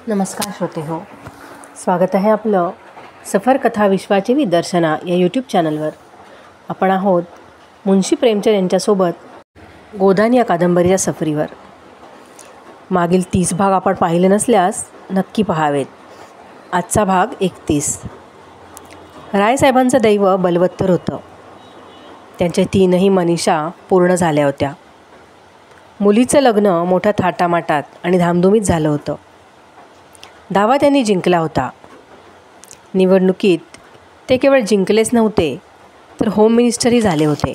नमस्कार श्रोते हो, स्वागत आहे आपलं सफर कथा विश्वाची विदर्शना या यूट्यूब चॅनलवर. आपण आहोत मुंशी प्रेमचंद यांच्यासोबत गोदान या कादंबरीच्या सफरीवर. मागील 30 भाग आपण पाहिले नसल्यास नक्की पहावेत. आजचा भाग 31. रायसाहेबांचं दैव बलवत्तर होतं. त्यांच्या 3ही मनीषा पूर्ण झाल्या होत्या. मुलीचं लग्न मोठ्या थाटामाटात आणि धामधुमीत झालं होतं. दावा त्यांनी जिंकला होता. निवडणुकीत ते केवळ जिंकलेच नव्हते तर होम मिनिस्टरही झाले होते.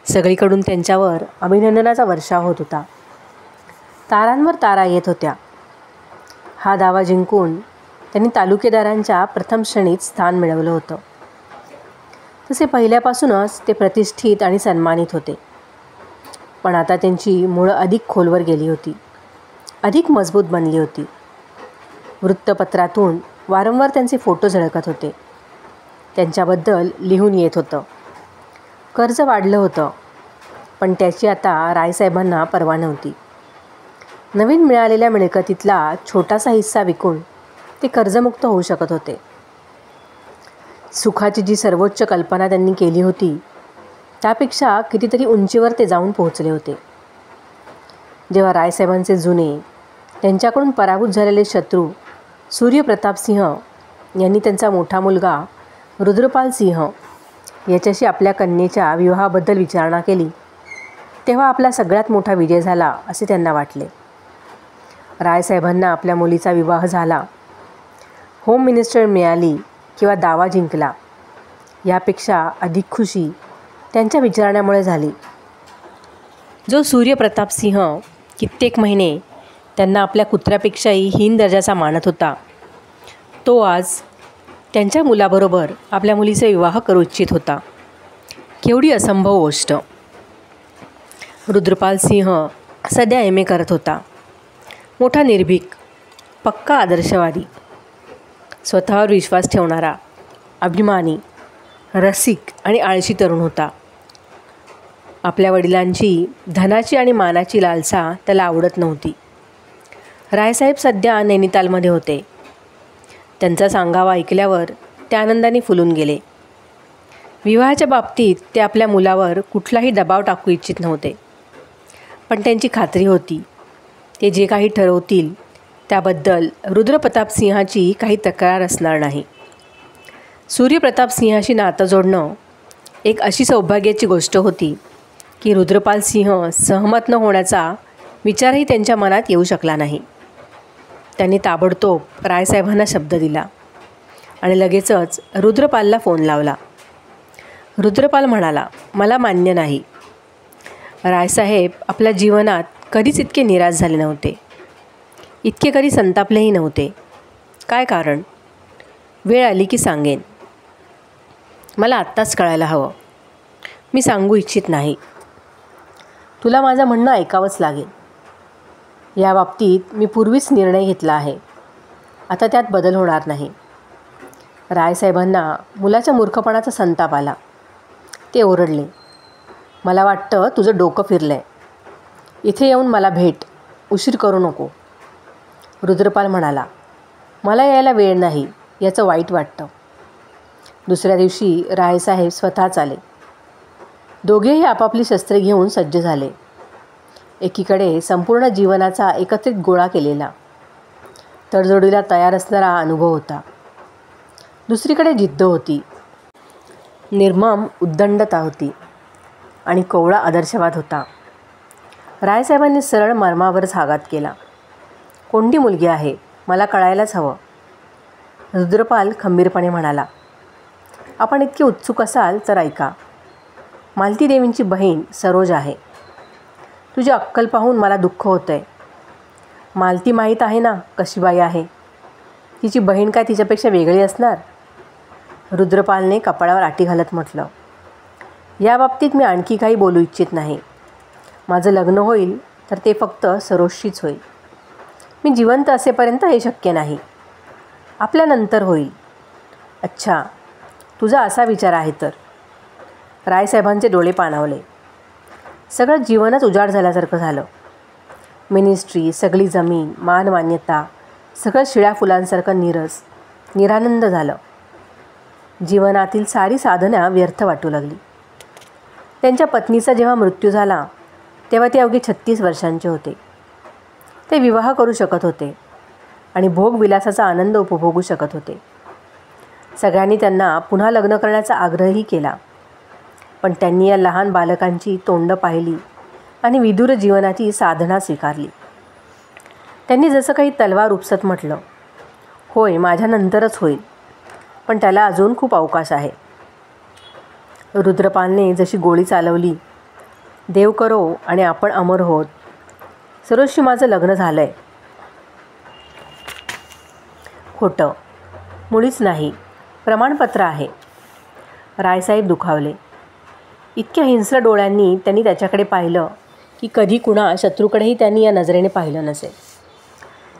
सगळीकडून त्यांच्यावर अभिनंदनाचा वर्षाव होत होता. तारांवर तारा येत होत्या. हा दावा जिंकून त्यांनी तालुकेदारांच्या प्रथम श्रेणीत स्थान मिळवलं होतं. तसे पहिल्यापासूनच ते प्रतिष्ठित आणि सन्मानित होते. पण आता त्यांची मुळं अधिक खोलवर गेली होती, अधिक मजबूत बनली होती. वृत्तपत्रातून वारंवार त्यांचे फोटो झळकत होते. त्यांच्याबद्दल लिहून येत होतं. कर्ज वाढलं होतं, पण त्याची आता रायसाहेबांना पर्वा नव्हती. नवीन मिळालेल्या मिळकतीतला छोटासा हिस्सा विकून ते कर्जमुक्त होऊ शकत होते. सुखाची जी सर्वोच्च कल्पना त्यांनी केली होती त्यापेक्षा कितीतरी उंचीवर ते जाऊन पोहोचले होते. जेव्हा रायसाहेबांचे जुने, त्यांच्याकडून पराभूत झालेले शत्रू सूर्यप्रतापसिंह यांनी त्यांचा मोठा मुलगा रुद्रपालसिंह याच्याशी आपल्या कन्येच्या विवाहाबद्दल विचारणा केली, तेव्हा आपला सगळ्यात मोठा विजय झाला असे त्यांना वाटले. रायसाहेबांना आपल्या मुलीचा विवाह झाला, होम मिनिस्टर मिळाली किंवा दावा जिंकला, यापेक्षा अधिक खुशी त्यांच्या विचारण्यामुळे झाली. जो सूर्यप्रतापसिंह कित्येक महिने त्यांना आपल्या कुत्र्यापेक्षाही हीन दर्जाचा मानत होता, तो आज त्यांच्या मुलाबरोबर आपल्या मुलीचा विवाह करू इच्छित होता. केवढी असंभव गोष्ट. रुद्रपालसिंह सध्या MA करत होता. मोठा निर्भीक, पक्का आदर्शवादी, स्वतःवर विश्वास ठेवणारा, अभिमानी, रसिक आणि आळशी तरुण होता. आपल्या वडिलांची धनाची आणि मानाची लालसा त्याला आवडत नव्हती. रायसाहेब सध्या नैनितालमध्ये होते. त्यांचा सांगावा ऐकल्यावर ते आनंदाने फुलून गेले. विवाहाच्या बाबतीत ते आपल्या मुलावर कुठलाही दबाव टाकू इच्छित नव्हते, पण त्यांची खात्री होती ते जे काही ठरवतील त्याबद्दल रुद्रप्रतापसिंहाची काही तक्रार असणार नाही. सूर्यप्रतापसिंहाशी नातं जोडणं एक अशी सौभाग्याची गोष्ट होती की रुद्रपालसिंह सहमत न होण्याचा विचारही त्यांच्या मनात येऊ शकला नाही. त्यांनी ताबडतोब रायसाहेबांना शब्द दिला आणि लगेचच रुद्रपालला फोन लावला. रुद्रपाल म्हणाला, मला मान्य नाही. रायसाहेब आपल्या जीवनात कधीच इतके निराश झाले नव्हते, इतके कधी संतापलेही नव्हते. काय कारण? वेळ आली की सांगेन. मला आत्ताच कळायला हवं. मी सांगू इच्छित नाही. तुला माझं म्हणणं ऐकावंच लागेल. या बाबतीत मी पूर्वीच निर्णय घेतला आहे. आता त्यात बदल होणार नाही. रायसाहेबांना मुलाच्या मूर्खपणाचा संताप आला. ते ओरडले, मला वाटतं तुझं डोकं फिरलं आहे. इथे येऊन मला भेट, उशीर करू नको. रुद्रपाल म्हणाला, मला यायला वेळ नाही, याचं वाईट वाटतं. दुसऱ्या दिवशी रायसाहेब स्वतःच आले. दोघेही आपापली शस्त्रे घेऊन सज्ज झाले. एकीकडे संपूर्ण जीवनाचा एकत्रित गोळा केलेला, तडजोडीला तयार असणारा अनुभव होता. दुसरीकडे जिद्द होती, निर्मम उद्दंडता होती आणि कोवळा आदर्शवाद होता. रायसाहेबांनी सरळ मर्मावरच आघात केला. कोणती मुलगी आहे? मला कळायलाच हवं. रुद्रपाल खंबीरपणे म्हणाला, आपण इतके उत्सुक असाल तर ऐका. मालती देवींची बहीण सरोज आहे. तुझी अक्कल पाहून मला दुःख होतं आहे. मालती माहीत आहे ना कशी बाई आहे. तिची बहीण काय तिच्यापेक्षा वेगळी असणार? रुद्रपालने कपाळावर आटी घालत म्हटलं, या बाबतीत मी आणखी काही बोलू इच्छित नाही. माझं लग्न होईल तर ते फक्त सरोजशीच होईल. मी जिवंत असेपर्यंत हे शक्य नाही. आपल्यानंतर होईल. अच्छा, तुझा असा विचार आहे तर. रायसाहेबांचे डोळे पाणावले. सगळं जीवनच उजाड झाल्यासारखं झालं. मिनिस्ट्री, सगळी जमीन, मानमान्यता सगळं शिळ्या फुलांसारखं निरानंद झालं. जीवनातील सारी साधना व्यर्थ वाटू लागली. त्यांच्या पत्नीचा जेव्हा मृत्यू झाला तेव्हा ते अवघे 36 वर्षांचे होते. ते विवाह करू शकत होते आणि भोगविलासाचा आनंद उपभोगू शकत होते. सगळ्यांनी त्यांना पुन्हा लग्न करण्याचा आग्रहही केला, पण त्यांनी या लहान बालकांची तोंडं पाहिली आणि विदूर जीवनाची साधना स्वीकारली. त्यांनी जसं काही तलवार उपसत म्हटलं, होय, माझ्यानंतरच होईल, पण त्याला अजून खूप अवकाश आहे. रुद्रपालने जशी गोळी चालवली, देव करो आणि आपण अमर होत, सरोजशी माझं लग्न झालं आहे. खोटं, मुळीच नाही, प्रमाणपत्र आहे. रायसाहेब दुखावले. इतक्या हिंस्र डोळ्यांनी त्यांनी त्याच्याकडे पाहिलं की कधी कुणा शत्रूकडेही त्यांनी या नजरेने पाहिलं नसेल.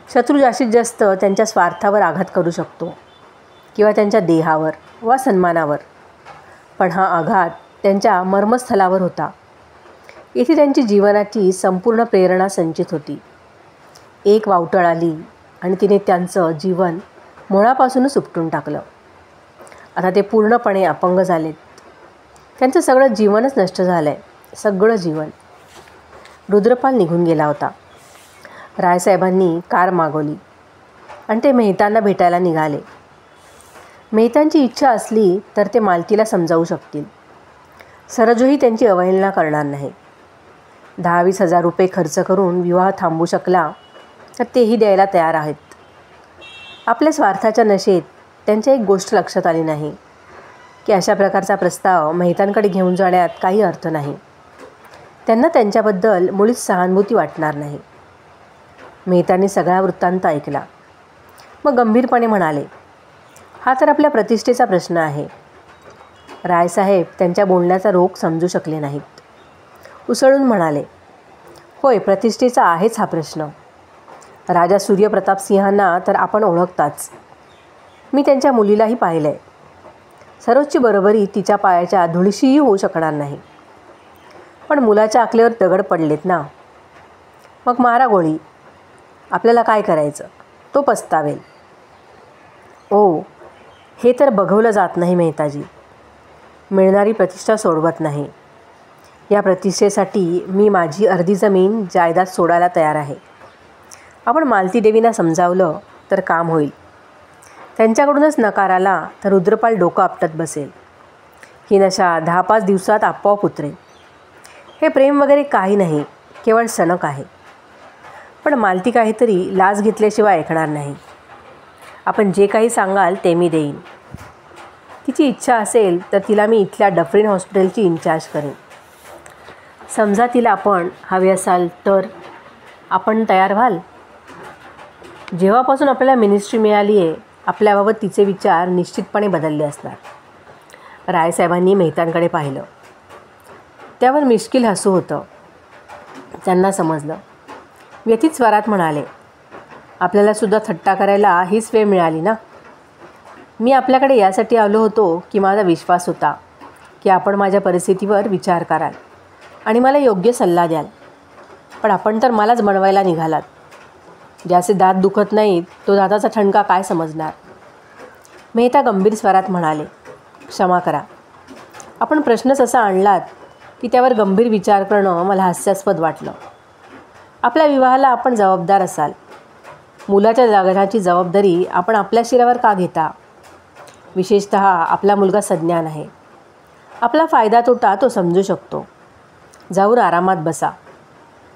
शत्रू जास्तीत जास्त त्यांच्या स्वार्थावर आघात करू शकतो किंवा त्यांच्या देहावर वा सन्मानावर, पण हा आघात त्यांच्या मर्मस्थलावर होता. येथे त्यांची जीवनाची संपूर्ण प्रेरणा संचित होती. एक वावटळ आली आणि तिने त्यांचं जीवन मुळापासूनच उपटून टाकलं. आता ते पूर्णपणे अपंग झालेत. त्यांचं सगळं जीवनच नष्ट झालं आहे, सगळं जीवन. रुद्रपाल निघून गेला होता. रायसाहेबांनी कार मागवली आणि ते मेहतांना भेटायला निघाले. मेहतांची इच्छा असली तर ते मालतीला समजावू शकतील. सरोजही त्यांची अवहेलना करणार नाही. 10-20 हजार रुपये खर्च करून विवाह थांबवू शकला तर तेही द्यायला तयार आहेत. आपल्या स्वार्थाच्या नशेत त्यांच्या एक गोष्ट लक्षात आली नाही की अशा प्रकारचा प्रस्ताव मेहतांकडे घेऊन जाण्यात काही अर्थ नाही. त्यांना त्यांच्याबद्दल मुळीच सहानुभूती वाटणार नाही. मेहतांनी सगळा वृत्तांत ऐकला. मग गंभीरपणे म्हणाले, हा तर आपल्या प्रतिष्ठेचा प्रश्न आहे. रायसाहेब त्यांच्या बोलण्याचा रोख समजू शकले नाहीत. उसळून म्हणाले, होय, प्रतिष्ठेचा आहेच हा प्रश्न. राजा सूर्यप्रताप सिंहांना तर आपण ओळखताच. मी त्यांच्या मुलीलाही पाहिलं आहे. सरोजची बरोबरी तिच्या पायाच्या धुळीशीही होऊ शकणार नाही. पण मुलाच्या अकलेवर दगड पडलेत ना. मग मारा गोळी. आपल्याला काय करायचं, तो पस्तावेल. ओ, हे तर बघवलं जात नाही मेहताजी. मिळणारी प्रतिष्ठा सोडवत नाही. या प्रतिष्ठेसाठी मी माझी अर्धी जमीन जायदाद सोडायला तयार आहे. आपण मालती देवींना समजावलं तर काम होईल. त्यांच्याकडूनच नकार आला तर रुद्रपाल डोकं आपटत बसेल. ही नशा 10-5 दिवसात आपोआप उतरेल. हे प्रेम वगैरे काही नाही, केवळ सणक आहे. पण मालती काहीतरी लाच घेतल्याशिवाय ऐकणार नाही. आपण जे काही सांगाल ते मी देईन. तिची इच्छा असेल तर तिला मी इथल्या डफरीन हॉस्पिटलची इन्चार्ज करेन. समजा तिला आपण हवे असाल तर आपण तयार व्हाल. जेव्हापासून आपल्याला मिनिस्ट्री मिळाली आहे, आपल्याबाबत तिचे विचार निश्चितपणे बदलले असणार. रायसाहेबांनी मेहतांकडे पाहिलं. त्यावर मिश्किल हसू होतं. त्यांना समजलं. व्यथित स्वरात म्हणाले, आपल्यालासुद्धा थट्टा करायला हीच वेळ मिळाली ना. मी आपल्याकडे यासाठी आलो होतो की माझा विश्वास होता की आपण माझ्या परिस्थितीवर विचार कराल आणि मला योग्य सल्ला द्याल. पण आपण तर मलाच बनवायला निघालात. ज्याचे दात दुखत नाहीत तो दाताचा ठणका काय समजणार. मेहता गंभीर स्वरात म्हणाले, क्षमा करा. आपण प्रश्नच असा आणलात की त्यावर गंभीर विचार करणं मला हास्यास्पद वाटलं. आपल्या विवाहाला आपण जबाबदार असाल. मुलाच्या जागरणाची जबाबदारी आपण आपल्या शिरावर का घेता. विशेषतः आपला मुलगा सज्ञान आहे. आपला फायदा तोटा तो समजू शकतो. जाऊन आरामात बसा.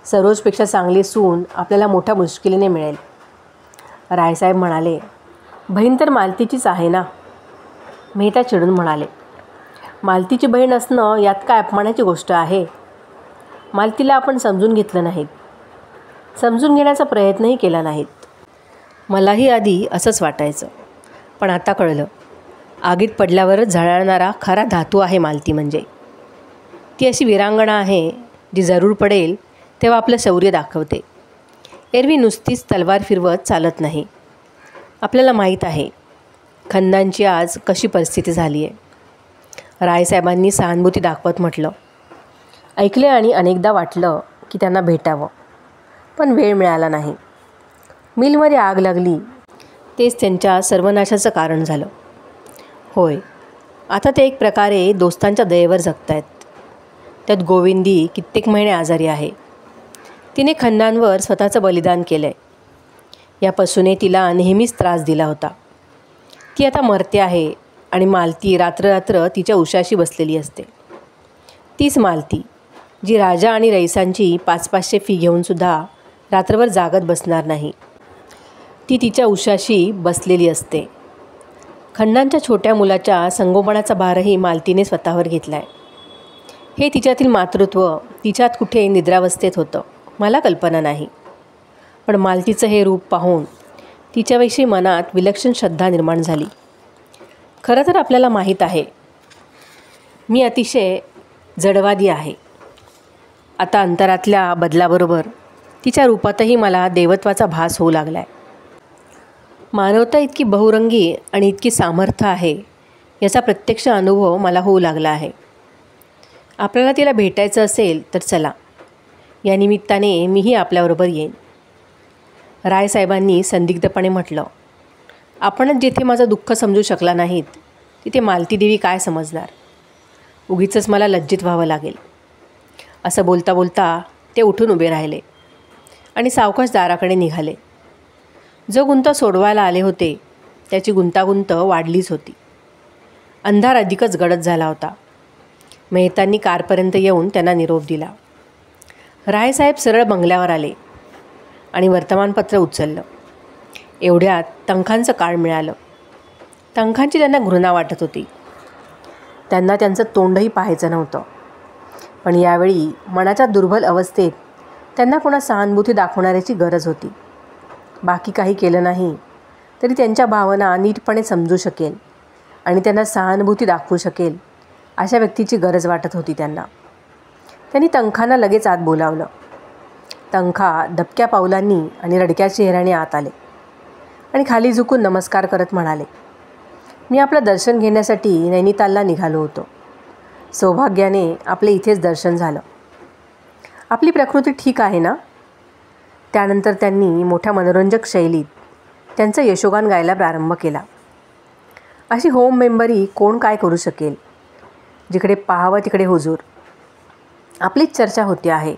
सरोजपेक्षा चांगली सून आपल्याला मोठ्या मुश्किलीने मिळेल. रायसाहेब म्हणाले, बहीण तर मालतीचीच आहे ना. मेहता चिडून म्हणाले, मालतीची बहीण असणं यात काय अपमानाची गोष्ट आहे. मालतीला आपण समजून घेतलं नाहीत. समजून घेण्याचा प्रयत्नही केला नाहीत. मलाही आधी असंच वाटायचं, पण आता कळलं. आगीत पडल्यावरच झळाळणारा खरा धातू आहे मालती म्हणजे. ती अशी वीरांगणा आहे जी जरूर पडेल तेव्हा आपलं शौर्य दाखवते. एरवी नुसतीच तलवार फिरवत चालत नाही. आपल्याला माहीत आहे खंदांची आज कशी परिस्थिती झाली आहे. रायसाहेबांनी सहानुभूती दाखवत म्हटलं, ऐकले आणि अनेकदा वाटलं की त्यांना भेटावं. पण वेळ मिळाला नाही. मिलमध्ये आग लागली, तेच त्यांच्या सर्वनाशाचं कारण झालं. होय, आता ते एक प्रकारे दोस्तांच्या दयेवर जगतायत. त्यात गोविंदी कित्येक महिने आजारी आहे. तिने खन्नांवर स्वतःचं बलिदान केलं आहे. या पशूने तिला नेहमीच त्रास दिला होता. ती आता मरते आहे आणि मालती रात्र तिच्या उशाशी बसलेली असते. तीच मालती जी राजा आणि रईसांची 500-500 फी घेऊनसुद्धा रात्रभर जागत बसणार नाही. ती तिच्या उशाशी बसलेली असते. खन्नांच्या छोट्या मुलाच्या संगोपनाचा भारही मालतीने स्वतःवर घेतला आहे. हे तिच्यातील मातृत्व तिच्यात कुठे निद्रावस्थेत होतं मला कल्पना नाही. पण मालतीचं हे रूप पाहून तिच्याविषयी मनात विलक्षण श्रद्धा निर्माण झाली. खरं तर आपल्याला माहीत आहे, मी अतिशय जडवादी आहे. आता अंतरातल्या बदलाबरोबर तिच्या रूपातही मला देवत्वाचा भास होऊ लागला आहे. मानवता इतकी बहुरंगी आणि इतकी सामर्थ्य आहे याचा प्रत्यक्ष अनुभव मला होऊ लागला आहे. आपल्याला तिला भेटायचं असेल तर चला, या निमित्ताने मीही आपल्याबरोबर येईन. रायसाहेबांनी संदिग्धपणे म्हटलं. आपणच जिथे माझं दुःख समजू शकला नाहीत तिथे मालती देवी काय समजणार. उगीचच मला लज्जित व्हावं लागेल. असं बोलता बोलता ते उठून उभे राहिले आणि सावकाश दाराकडे निघाले. जो गुंता सोडवायला आले होते त्याची गुंतागुंत वाढलीच होती. अंधार अधिकच गडद झाला होता. मेहतांनी कारपर्यंत येऊन त्यांना निरोप दिला. रायसाहेब सरळ बंगल्यावर आले आणि वर्तमानपत्र उचललं. एवढ्यात तंखांचं कार्ड मिळालं. तंखांची त्यांना घृणा वाटत होती. त्यांना त्यांचं तोंडही पाहायचं नव्हतं. पण यावेळी मनाच्या दुर्बल अवस्थेत त्यांना कोणा सहानुभूती दाखवणाऱ्याची गरज होती. बाकी काही केलं नाही तरी त्यांच्या भावना नीटपणे समजू शकेल आणि त्यांना सहानुभूती दाखवू शकेल अशा व्यक्तीची गरज वाटत होती त्यांना. त्यांनी तंखांना लगेच आत बोलावलं. तंखा दबक्या पावलांनी आणि रडक्या चेहऱ्याने आत आले आणि खाली झुकून नमस्कार करत म्हणाले, मी आपलं दर्शन घेण्यासाठी नैनितालला निघालो होतो. सौभाग्याने आपले इथेच दर्शन झालं. आपली प्रकृती ठीक आहे ना? त्यानंतर त्यांनी मोठ्या मनोरंजक शैलीत त्यांचं यशोगान गायला प्रारंभ केला. अशी होम मेंबरी कोण काय करू शकेल? जिकडे पाहावं तिकडे हुजूर. आपलीच चर्चा होती आहे.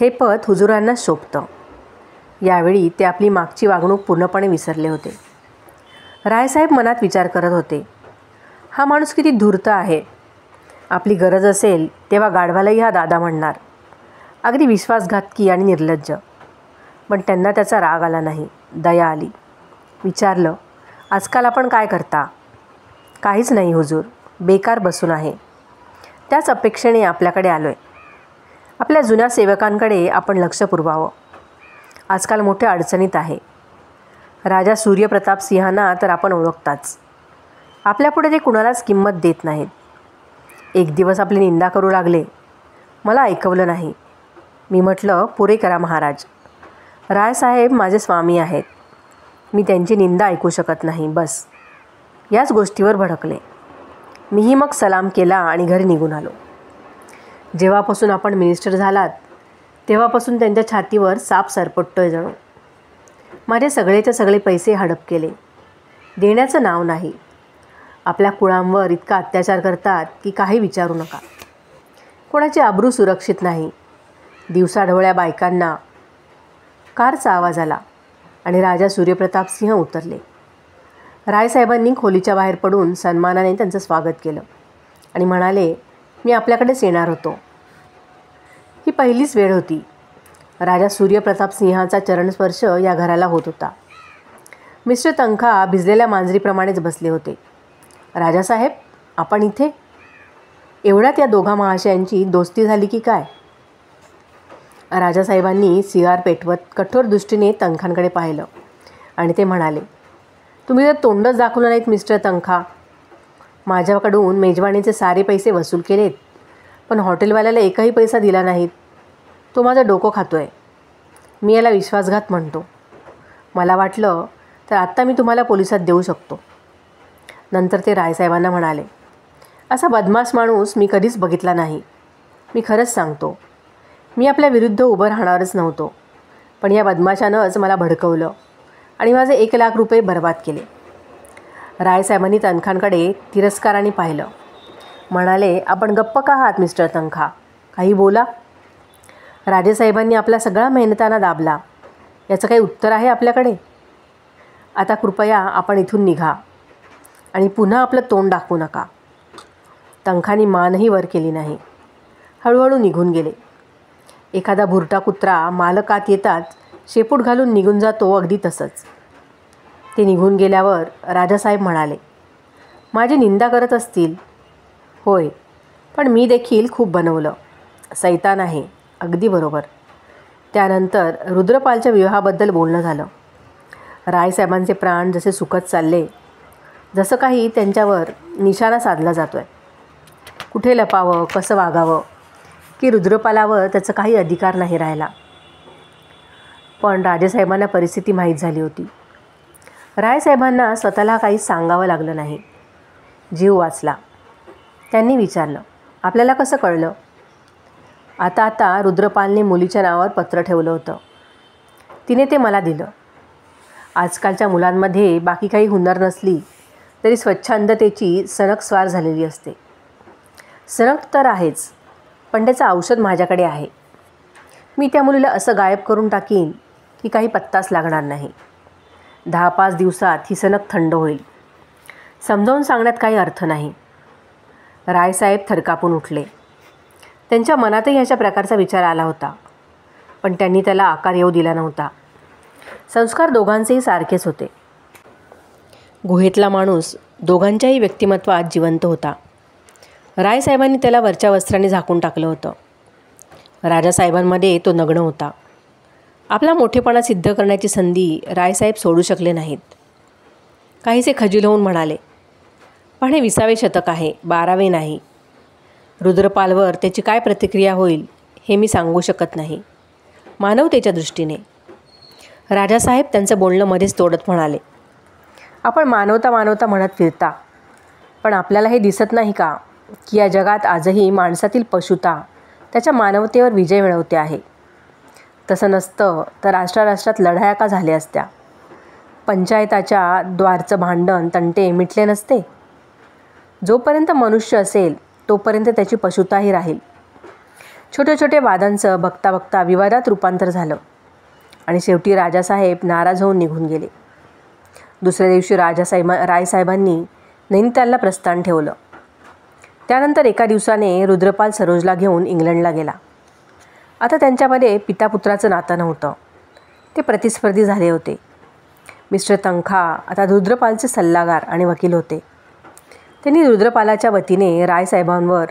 हे पद हुजूरांना शोभतं. यावेळी ते आपली मागची वागणूक पूर्णपणे विसरले होते. रायसाहेब मनात विचार करत होते, हा माणूस किती धूर्त आहे. आपली गरज असेल तेव्हा गाढवालाही हा दादा म्हणणार. अगदी विश्वासघातकी आणि निर्लज्ज. पण त्यांना त्याचा राग आला नाही, दया आली. विचारलं, आजकाल आपण काय करता? काहीच नाही हुजूर, बेकार बसून आहे. त्याच अपेक्षेने आपल्याकडे आलो आहे. आपल्या जुन्या सेवकांकडे आपण लक्ष पुरवावं. आजकाल मोठ्या अडचणीत आहे. राजा सूर्यप्रताप सिंहांना तर आपण ओळखताच. आपल्यापुढे ते कुणालाच किंमत देत नाहीत. एक दिवस आपली निंदा करू लागले. मला ऐकवलं नाही. मी म्हटलं, पुरे करा महाराज. रायसाहेब माझे स्वामी आहेत. मी त्यांची निंदा ऐकू शकत नाही, बस. याच गोष्टीवर भडकले. मीही मग सलाम केला आणि घरी निघून आलो. जेव्हापासून आपण मिनिस्टर झालात तेव्हापासून त्यांच्या छातीवर साप सरपटतोय जणू. माझे सगळेचे सगळे पैसे हडप केले. देण्याचं नाव नाही. आपल्या कुळांवर इतका अत्याचार करतात की काही विचारू नका. कोणाची अब्रू सुरक्षित नाही. दिवसाढवळ्या बायकांना. कारचा आवाज आला आणि राजा सूर्यप्रताप सिंह उतरले. रायसाहेबांनी खोलीच्या बाहेर पडून सन्मानाने त्यांचं स्वागत केलं आणि म्हणाले, मी आपल्याकडेच येणार होतो. ही पहिलीच वेळ होती. राजा सूर्यप्रताप सिंहाचा चरणस्पर्श या घराला होत होता. मिस्टर तंखा भिजलेल्या मांजरीप्रमाणेच बसले होते. राजासाहेब, आपण इथे? एवढ्यात या दोघा महाशयांची दोस्ती झाली की काय? राजासाहेबांनी सिगार पेटवत कठोर दृष्टीने तंखांकडे पाहिलं आणि ते म्हणाले, तुम्ही तर तोंडच दाखवलं नाहीत मिस्टर तंखा. माझ्याकडून मेजवानीचे सारे पैसे वसूल केलेत, पण हॉटेलवाल्याला एकही पैसा दिला नाहीत. तो माझं डोकं खातो आहे. मी याला विश्वासघात म्हणतो. मला वाटलं तर आत्ता मी तुम्हाला पोलिसात देऊ शकतो. नंतर ते रायसाहेबांना म्हणाले, असा बदमाश माणूस मी कधीच बघितला नाही. मी खरंच सांगतो, मी आपल्या विरुद्ध उभं राहणारच नव्हतो. पण या बदमाशानंच मला भडकवलं आणि माझे 1,00,000 रुपये बर्बाद केले. रायसाहेबांनी तनखांकडे तिरस्काराने पाहिलं. म्हणाले, आपण गप्प का आहात मिस्टर तनखा? काही बोला. राजेसाहेबांनी आपला सगळा मेहनताना दाबला. याचं काही उत्तर आहे आपल्याकडे? आता कृपया आपण इथून निघा आणि पुन्हा आपलं तोंड दाखवू नका. तनखानी मानही वर केली नाही. हळूहळू निघून गेले. एखादा भुरटा कुत्रा मालकात येताच शेपूट घालून निघून जातो, अगदी तसंच. ते निघून गेल्यावर राजासाहेब म्हणाले, माझी निंदा करत असतील? होय, पण मी देखील खूप बनवलं. सैतान आहे. अगदी बरोबर. त्यानंतर रुद्रपालच्या विवाहाबद्दल बोलणं झालं. रायसाहेबांचे प्राण जसे सुकत चालले, जसं काही त्यांच्यावर निशाणा साधला जातो आहे. कुठे लपावं, कसं वागावं, की रुद्रपालावर त्याचा काही अधिकार नाही राहिला. पण राजेसाहेबांना परिस्थिती माहीत झाली होती. रायसाहेबांना स्वतःला काही सांगावं लागलं नाही. जीव वाचला. त्यांनी विचारलं, आपल्याला कसं कळलं? आता रुद्रपालने मुलीच्या नावावर पत्र ठेवलं होतं. तिने ते मला दिलं. आजकालच्या मुलांमध्ये बाकी काही हुनर नसली तरी स्वच्छंदतेची सनक स्वार झालेली असते. सनक तर आहेच, पण त्याचं औषध माझ्याकडे आहे. मी त्या मुलीला असं गायब करून टाकीन की काही पत्ताच लागणार नाही. 10-5 दिवसात ही सनक थंड होईल. समजावून सांगण्यात काही अर्थ नाही. रायसाहेब थरकापून उठले. त्यांच्या मनातही अशा प्रकारचा विचार आला होता, पण त्यांनी त्याला आकार येऊ दिला नव्हता. संस्कार दोघांचेही सारखेच होते. गुहेतला माणूस दोघांच्याही व्यक्तिमत्वात जिवंत होता. रायसाहेबांनी त्याला वरच्या वस्त्राने झाकून टाकलं होतं. राजासाहेबांमध्ये तो नग्न होता. आपला मोठेपणा सिद्ध करण्याची संधी रायसाहेब सोडू शकले नाहीत. काहीसे खजील होऊन म्हणाले, पण हे 20वे शतक आहे, 12वे नाही. रुद्रपालवर त्याची काय प्रतिक्रिया होईल हे मी सांगू शकत नाही. मानवतेच्या दृष्टीने. राजासाहेब त्यांचं बोलणं मध्येच तोडत म्हणाले, आपण मानवता म्हणत फिरता, पण आपल्याला हे दिसत नाही का की या जगात आजही माणसातील पशुता त्याच्या मानवतेवर विजय मिळवते आहे. तसं नसतं तर राष्ट्रात लढाया का झाल्या असत्या? पंचायताच्या द्वारचं भांडण तंटे मिटले नसते. जोपर्यंत मनुष्य असेल तोपर्यंत त्याची पशुताही राहील. छोटे वादांचं बघता विवादात रूपांतर झालं आणि शेवटी राजासाहेब नाराज होऊन निघून गेले. दुसऱ्या दिवशी रायसाहेबांनी नैनितालला प्रस्थान ठेवलं. त्यानंतर एका दिवसाने रुद्रपाल सरोजला घेऊन इंग्लंडला गेला. आता त्यांच्यामध्ये पितापुत्राचं नातं नव्हतं. ते प्रतिस्पर्धी झाले होते. मिस्टर तनखा आता रुद्रपालचे सल्लागार आणि वकील होते. त्यांनी रुद्रपालाच्या वतीने रायसाहेबांवर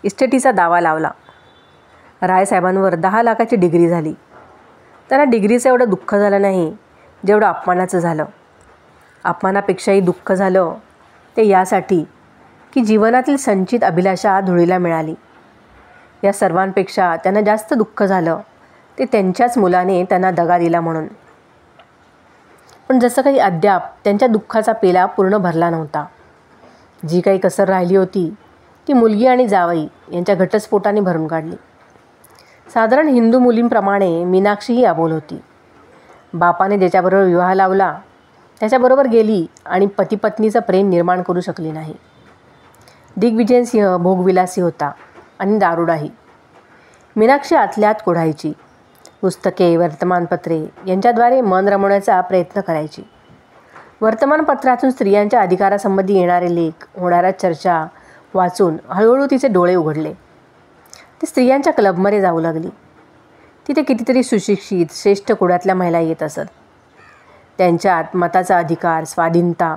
इस्टेटीचा दावा लावला. रायसाहेबांवर 10 लाखाची डिग्री झाली. त्यांना डिग्रीचं एवढं दुःख झालं नाही जेवढं अपमानाचं झालं. अपमानापेक्षाही दुःख झालं ते यासाठी की जीवनातील संचित अभिलाषा धुळीला मिळाली. या सर्वांपेक्षा त्यांना जास्त दुःख झालं ते त्यांच्याच मुलाने त्यांना दगा दिला म्हणून. पण जसं काही अद्याप त्यांच्या दुःखाचा पेला पूर्ण भरला नव्हता. जी काही कसर राहिली होती ती मुलगी आणि जावई यांच्या घटस्फोटाने भरून काढली. साधारण हिंदू मुलींप्रमाणे मीनाक्षीही अबोल होती. बापाने ज्याच्याबरोबर विवाह लावला त्याच्याबरोबर गेली आणि पतीपत्नीचं प्रेम निर्माण करू शकली नाही. दिग्विजयसिंह भोगविलासी होता आणि दारुडाही. मीनाक्षी आतल्यात कोढायची. पुस्तके, वर्तमानपत्रे यांच्याद्वारे मन रमवण्याचा प्रयत्न करायची. वर्तमानपत्रातून स्त्रियांच्या अधिकारासंबंधी येणारे लेख, होणाऱ्या चर्चा वाचून हळूहळू तिचे डोळे उघडले. ती स्त्रियांच्या क्लबमध्ये जाऊ लागली. तिथे कितीतरी सुशिक्षित श्रेष्ठ कुळातल्या महिला येत असत. त्यांच्यात मताचा अधिकार, स्वाधीनता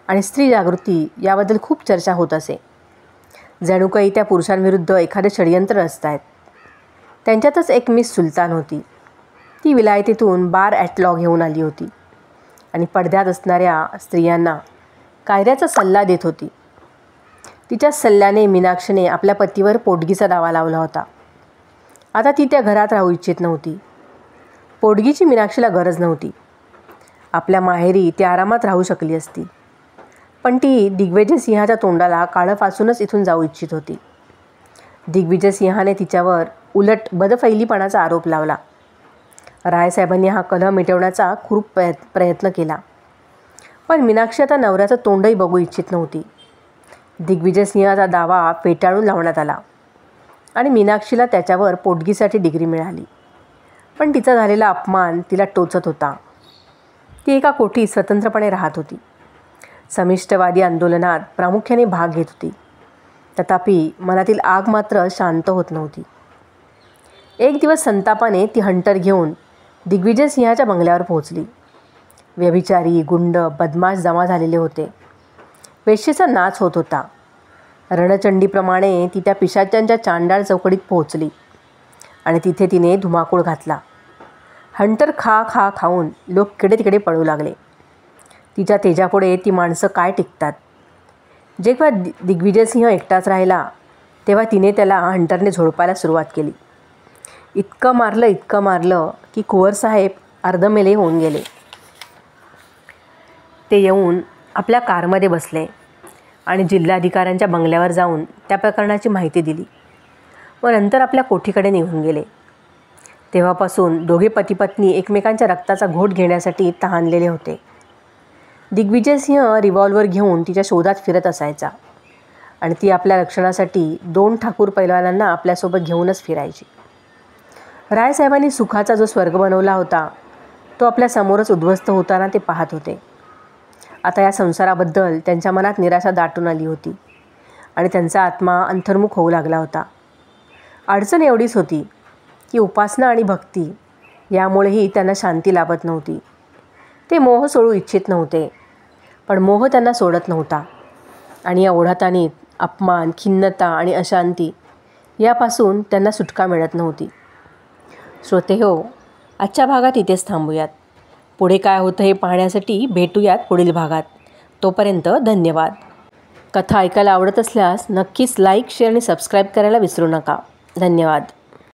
आणि स्त्री जागृती याबद्दल खूप चर्चा होत असे. जणू काही त्या पुरुषांविरुद्ध एखादे षडयंत्र रचतायत. त्यांच्यातच एक मिस सुलतान होती. ती विलायतेतून बार ॲट लॉ घेऊन आली होती आणि पडद्यात असणाऱ्या स्त्रियांना कायद्याचा सल्ला देत होती. तिच्या सल्ल्याने मीनाक्षीने आपल्या पतीवर पोटगीचा दावा लावला होता. आता ती त्या घरात राहू इच्छित नव्हती. पोटगीची मीनाक्षीला गरज नव्हती. आपल्या माहेरी ती आरामात राहू शकली असती. पण ती दिग्विजयसिंहाच्या तोंडाला काळं फासूनच इथून जाऊ इच्छित होती. दिग्विजयसिंहाने तिच्यावर उलट बदफैलीपणाचा आरोप लावला. रायसाहेबांनी हा कलह मिटवण्याचा खूप प्रयत्न केला, पण मीनाक्षी आता नवऱ्याचं तोंडही बघू इच्छित नव्हती. दिग्विजयसिंहाचा दावा फेटाळून लावण्यात आला आणि मीनाक्षीला त्याच्यावर पोटगीसाठी डिग्री मिळाली. पण तिचा झालेला अपमान तिला टोचत होता. ती एका कोठीत स्वतंत्रपणे राहत होती. समिष्टवादी आंदोलनात प्रामुख्याने भाग घेत होती. तथापि मनातील आग मात्र शांत होत नव्हती. एक दिवस संतापाने ती हंटर घेऊन दिग्विजयसिंहाच्या बंगल्यावर पोहोचली. व्यभिचारी, गुंड, बदमाश जमा झालेले होते. वेश्येचा नाच होत होता. रणचंडीप्रमाणे ती त्या पिशाच्यांच्या चांडाळ चौकडीत पोहोचली आणि तिथे तिने धुमाकूळ घातला. हंटर खा खाऊन लोक इकडे तिकडे पळू लागले. तिच्या तेजापुढे ती माणसं काय टिकतात. जेव्हा दिग्विजयसिंह एकटाच राहिला तेव्हा तिने त्याला हंटरने झोडपायला सुरुवात केली. इतकं मारलं की कुंवरसाहेब अर्धमेले होऊन गेले. ते येऊन आपल्या कारमध्ये बसले आणि जिल्हाधिकाऱ्यांच्या बंगल्यावर जाऊन त्या प्रकरणाची माहिती दिली व नंतर आपल्या कोठीकडे निघून गेले. तेव्हापासून दोघे पतीपत्नी एकमेकांच्या रक्ताचा घोट घेण्यासाठी तहानलेले होते. दिग्विजयसिंह रिव्हॉल्वर घेऊन तिच्या शोधात फिरत असायचा आणि ती आपल्या रक्षणासाठी 2 ठाकूर पैलवानांना आपल्यासोबत घेऊनच फिरायची. रायसाहेबांनी सुखाचा जो स्वर्ग बनवला होता तो आपल्या समोरच उद्ध्वस्त होताना ते पाहत होते. आता या संसाराबद्दल त्यांच्या मनात निराशा दाटून आली होती आणि त्यांचा आत्मा अंतर्मुख होऊ लागला होता. अडचण एवढीच होती की उपासना आणि भक्ती यामुळेही त्यांना शांती लाभत नव्हती. ते मोह सोडू इच्छित नव्हते, पण मोह त्यांना सोडत नव्हता आणि या ओढाताणीत अपमान, खिन्नता आणि अशांती यापासून त्यांना सुटका मिळत नव्हती. श्रोतेहो, आजच्या भागात इथेच थांबूयात. पुढे काय होतं हे पाहण्यासाठी भेटूयात पुढील भागात. तोपर्यंत धन्यवाद. कथा ऐकायला आवडत असल्यास नक्कीच लाईक, शेअर आणि सबस्क्राईब करायला विसरू नका. धन्यवाद.